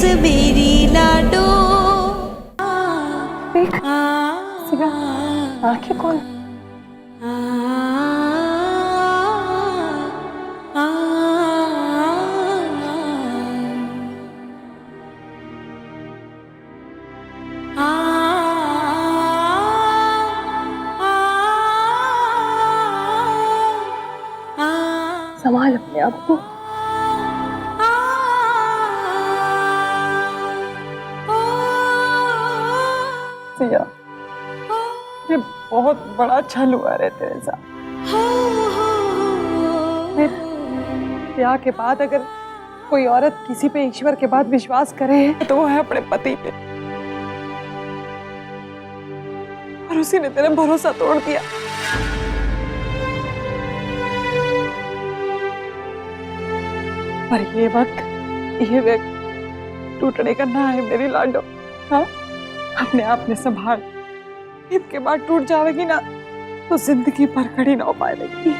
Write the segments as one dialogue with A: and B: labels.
A: मेरी लाडो।
B: देख सिगा, आंखें कौन? संभाल अपने आप को। सिया, ये बहुत बड़ा छल हुआ रे तेरे साथ। ब्याह के बाद अगर कोई औरत किसी पे ईश्वर के बाद विश्वास करे तो वो है अपने पति पे, और उसी ने तेरा भरोसा तोड़ दिया। पर ये वक्त टूटने का ना है मेरी लाडो। हाँ, अपने आप में संभाल, इसके बाद टूट जाएगी ना तो जिंदगी भर खड़ी ना हो पाएगी।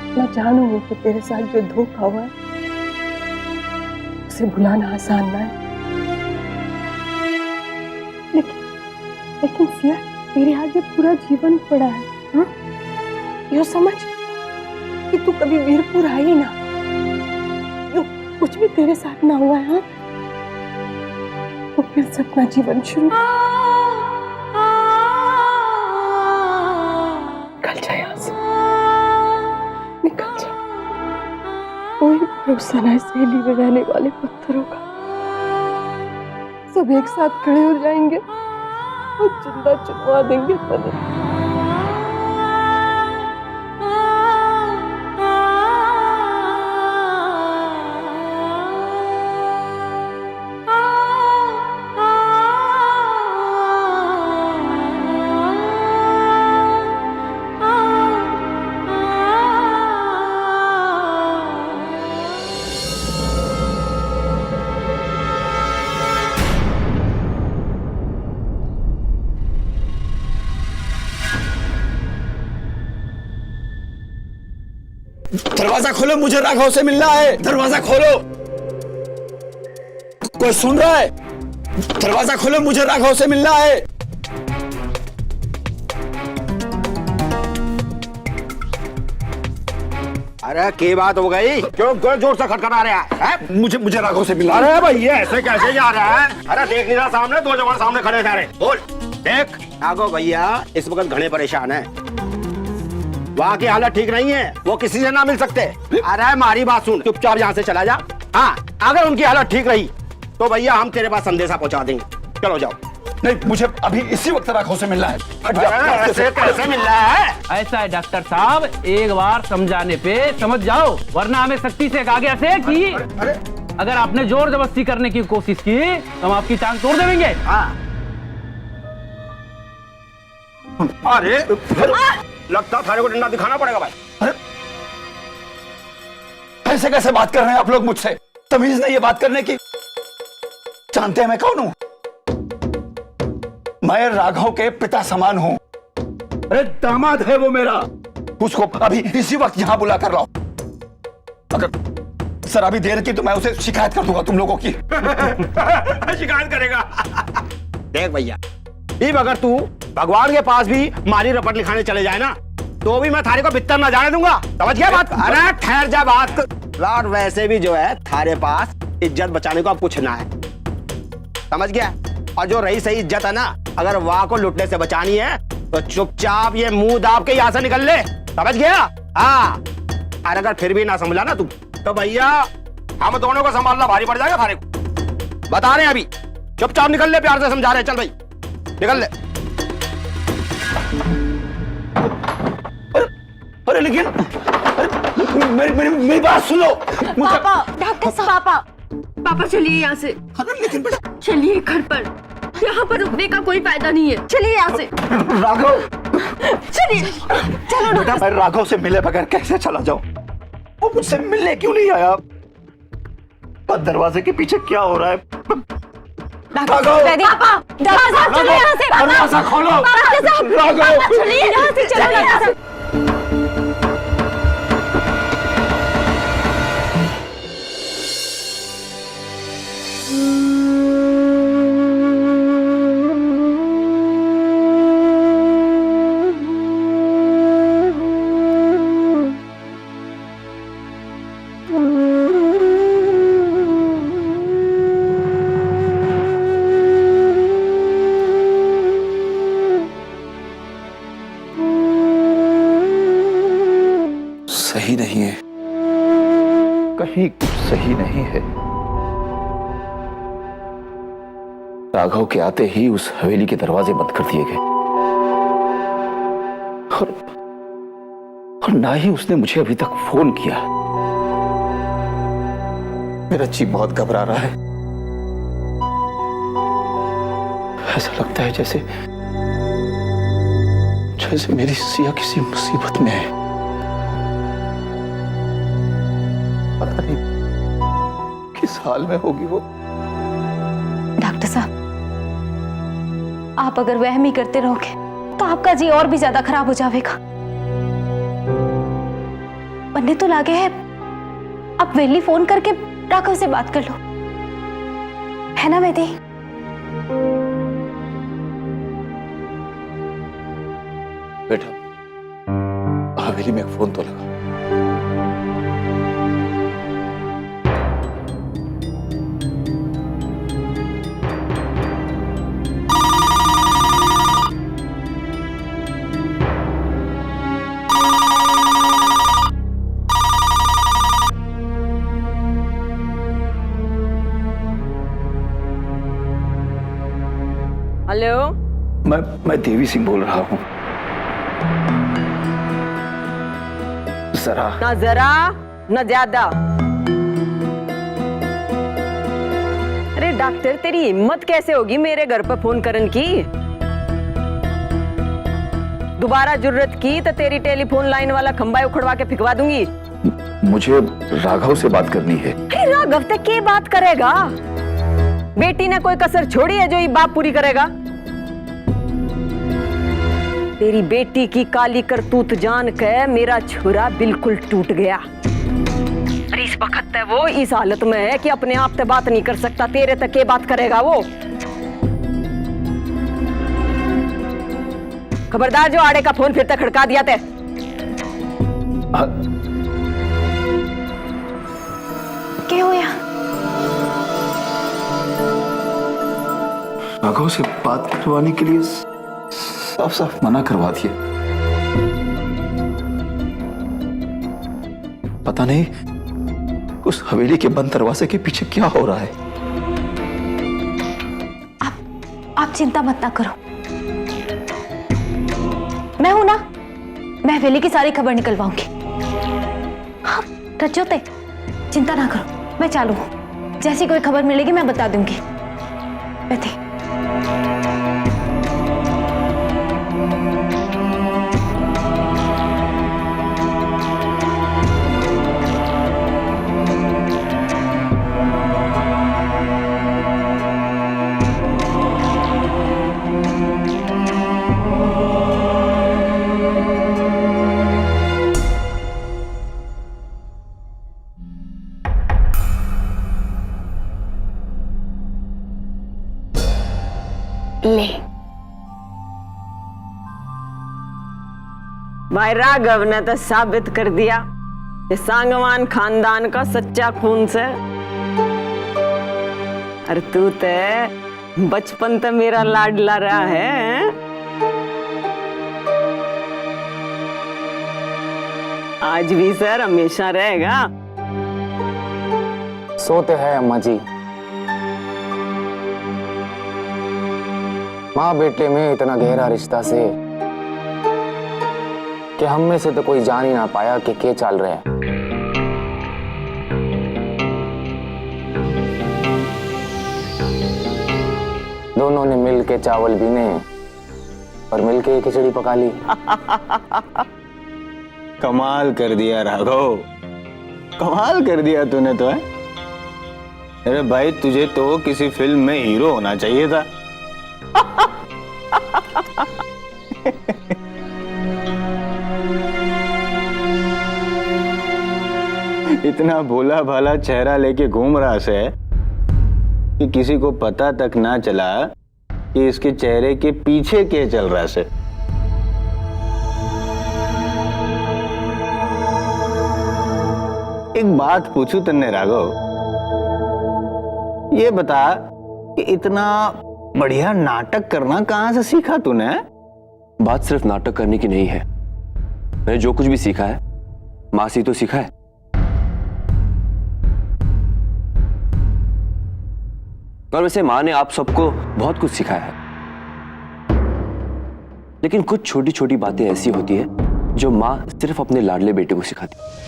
B: मैं जानूंगी कि तेरे साथ जो धोखा हुआ है उसे भुलाना आसान ना है, लेकिन सिया, तेरे आगे पूरा जीवन पड़ा है। हाँ, यो समझ कि तू कभी वीरपुर आई ना, यो कुछ भी तेरे साथ ना हुआ है। हाँ? तो फिर से अपना जीवन शुरू निकल जाए यहाँ से, निकल जा। कोई भरोसा ना सहेली में रहने वाले पत्थरों का। सब एक साथ खड़े हो जाएंगे और जिंदा चुनवा देंगे तने।
C: दरवाजा खोलो, मुझे राघव से मिलना है। दरवाजा खोलो, कोई सुन रहा है? दरवाजा खोलो, मुझे राघव से मिलना है।
D: अरे क्या बात हो गई? क्यों जोर से खटखटा रहा है?
C: मुझे राघव से मिलना है।
D: अरे भैया ऐसे कैसे जा रहा है? अरे देख नहीं रहा सामने दो जवान सामने खड़े जा रहे। बोल देख। राघव भैया इस वक्त घने परेशान है, वहाँ की हालत ठीक नहीं है, वो किसी से ना मिल सकते। अरे हमारी बात सुन, चुपचाप यहाँ से चला जा। हाँ, अगर उनकी हालत ठीक रही तो भैया हम तेरे पास संदेशा पहुँचा देंगे। चलो जाओ।
C: नहीं, मुझे अभी इसी वक्त राघव से मिलना है।
D: ऐसे कैसे मिल रहा है?
E: ऐसा है डॉक्टर साहब, एक बार समझाने पे समझ जाओ, वरना हमें सख्ती से कहा गया से कि अगर आपने जोर जबरदस्ती करने की कोशिश की तो हम आपकी टांग तोड़ देंगे।
D: अरे लगता थारे को डंडा दिखाना पड़ेगा भाई।
C: ऐसे कैसे बात कर रहे हैं आप लोग मुझसे? तमीज नहीं है बात करने की। जानते हैं मैं कौन हूं? मैं राघव के पिता समान हूं। अरे दामाद है वो मेरा। उसको अभी इसी वक्त यहां बुला कर लाओ। अगर सर अभी देर की तो मैं उसे शिकायत कर दूंगा तुम लोगों की।
D: शिकायत करेगा? देख भैया, अगर तू भगवान के पास भी मारी रपट लिखाने चले जाए ना तो भी मैं थारे को भीतर ना जाने दूंगा। समझ गया बात? अरे ठहर जा बात। लॉर्ड वैसे भी जो है थारे पास इज्जत बचाने को अब कुछ ना है। समझ गया? और जो रही सही इज्जत है ना, अगर वहां को लुटने से बचानी है तो चुपचाप ये मुंह दाब के यहाँ से निकल ले। समझ गया? हाँ, और अगर फिर भी ना समझा ना तुम तो भैया हम दोनों को संभालना भारी पड़ जाएगा थारे को। बता रहे हैं अभी, चुपचाप निकल ले। प्यार से समझा रहे हैं। चल भाई निकल ले।
C: अरे लेकिन मेरी बात सुनो।
F: पापा, डॉक्टर साहब, पापा चलिए यहाँ से।
C: लेकिन
F: चलिए घर पर, यहाँ पर रुकने का कोई फायदा नहीं है। चलिए यहाँ से।
C: राघव,
F: चलिए, चलो
C: बेटा, मैं राघव से मिले बगैर कैसे चला जाऊं? वो मुझसे मिलने क्यों नहीं आया? पर दरवाजे के पीछे क्या हो रहा है?
F: पापा, चलिए यहाँ से।
C: दरवाजा खोलो।
F: राघव, चलिए यहाँ से, चलो यहाँ से।
C: कहीं कुछ सही नहीं है। राघव के आते ही उस हवेली के दरवाजे बंद कर दिए गए और ना ही उसने मुझे अभी तक फोन किया। मेरा जी बहुत घबरा रहा है। ऐसा लगता है जैसे मेरी सिया किसी मुसीबत में है। पता नहीं किस हाल में होगी वो।
G: डॉक्टर साहब, आप अगर वहम ही करते रहोगे तो आपका जी और भी ज्यादा खराब हो जाएगा। बनने तो लागे है, आप वेली फोन करके राघव से बात कर लो, है ना वेदी?
C: बेटा, हवेली में एक फोन तो लगा।
H: हेलो,
C: मैं देवी सिंह बोल रहा हूँ।
H: ना जरा ना ज्यादा। अरे डॉक्टर, तेरी हिम्मत कैसे होगी मेरे घर पर फोन करने की? दोबारा जरूरत की तो तेरी टेलीफोन लाइन वाला खंबा उखड़वा के फिकवा दूंगी।
C: मुझे राघव से बात करनी है।
H: अरे राघव तक के बात करेगा? बेटी ने कोई कसर छोड़ी है जो ये बाप पूरी करेगा? तेरी बेटी की काली करतूत जान के मेरा छोरा बिल्कुल टूट गया। अरे इस वक्त वो इस हालत में है कि अपने आप से बात नहीं कर सकता। तेरे तक के बात करेगा वो? खबरदार, जो आड़े का फोन फिर तक खड़का दिया थे।
G: क्या होया?
C: राघव से बात करवाने के लिए साफ साफ मना करवा दिया। पता नहीं उस हवेली के बंद दरवाजे के पीछे क्या हो रहा है।
G: आप चिंता मत ना करो, मैं हूं ना, मैं हवेली की सारी खबर निकलवाऊंगी। हाँ रजोते, चिंता ना करो, मैं चालू हूं। जैसी कोई खबर मिलेगी मैं बता दूंगी। बैठे।
H: ले भाई, राघव ने तो साबित कर दिया कि सांगवान खानदान का सच्चा खून से। अरे तू तो बचपन से मेरा लाडला रहा है। आज भी सर हमेशा रहेगा।
I: सोते है अम्मा जी। माँ बेटे में इतना गहरा रिश्ता से कि हम में से तो कोई जान ही ना पाया कि क्या चल रहा है। दोनों ने मिल के चावल बीने और मिल के खिचड़ी पका ली।
J: कमाल कर दिया राघव, कमाल कर दिया तूने तो है। अरे भाई, तुझे तो किसी फिल्म में हीरो होना चाहिए था। इतना भोला भाला चेहरा लेके घूम रहा से कि किसी को पता तक ना चला कि इसके चेहरे के पीछे क्या चल रहा से। एक बात पूछूं तन्ने राघव, ये बता कि इतना बढ़िया नाटक करना कहां से सीखा तूने?
K: बात सिर्फ नाटक करने की नहीं है। मैंने जो कुछ भी सीखा है माँ से तो सीखा है। और वैसे माँ ने आप सबको बहुत कुछ सिखाया है, लेकिन कुछ छोटी छोटी बातें ऐसी होती है जो माँ सिर्फ अपने लाडले बेटे को सिखाती है।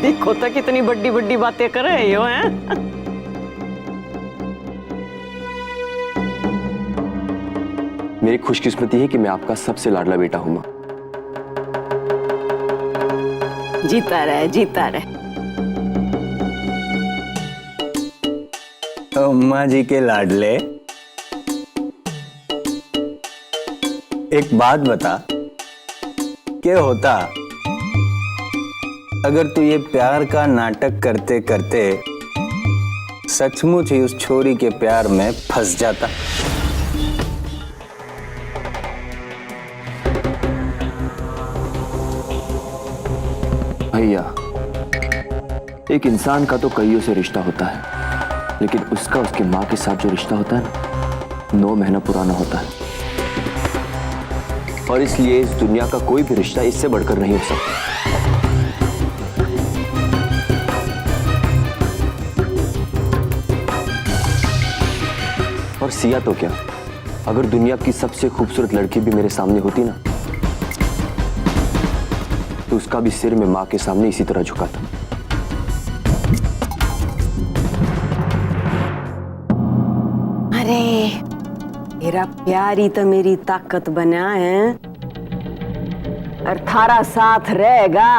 H: देखो तो कितनी बड़ी बड़ी बातें कर रहे हो हैं?
K: मेरी खुशकिस्मती है कि मैं आपका सबसे लाडला बेटा हूं माँ।
H: जीता रहे, जीता रहे।
J: अम्मा जी के लाडले, एक बात बता, क्या होता अगर तू ये प्यार का नाटक करते करते सचमुच ही उस छोरी के प्यार में फंस जाता?
K: भैया, एक इंसान का तो कईयों से रिश्ता होता है, लेकिन उसका उसकी माँ के साथ जो रिश्ता होता है ना, 9 महीना पुराना होता है। और इसलिए इस दुनिया का कोई भी रिश्ता इससे बढ़कर नहीं हो सकता। और सिया तो क्या, अगर दुनिया की सबसे खूबसूरत लड़की भी मेरे सामने होती ना, तो उसका भी सिर मैं माँ के सामने इसी तरह झुकाता।
H: अरे तेरा प्यार ही तो मेरी ताकत बना है, और थारा साथ रहेगा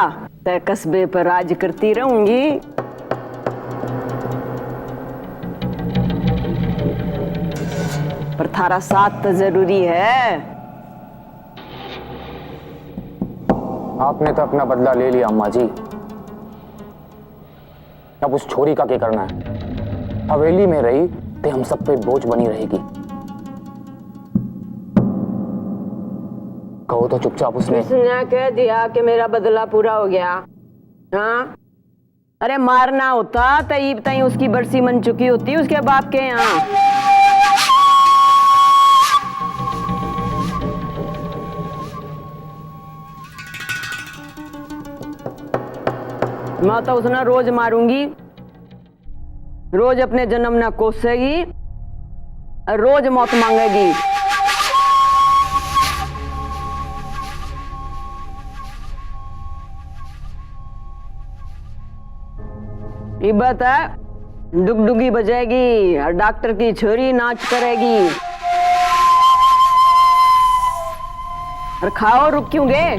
H: तो कस्बे पर राज करती रहूंगी। पर थारा साथ तो जरूरी है।
I: आपने तो अपना बदला ले लिया अम्मा जी, अब उस छोरी का क्या करना है? हवेली में रही तो हम सब पे बोझ बनी रहेगी। कहो तो चुपचाप उसने
H: कह दिया कि मेरा बदला पूरा हो गया। हाँ, अरे मारना होता तई तई उसकी बरसी मन चुकी होती उसके बाप के यहाँ। मैं तो उसने रोज मारूंगी, रोज अपने जन्म ना कोसेगी और रोज मौत मांगेगी। ये बात है, डुगडुगी बजेगी और डॉक्टर की छोरी नाच करेगी। और खाओ रुक क्यों गए?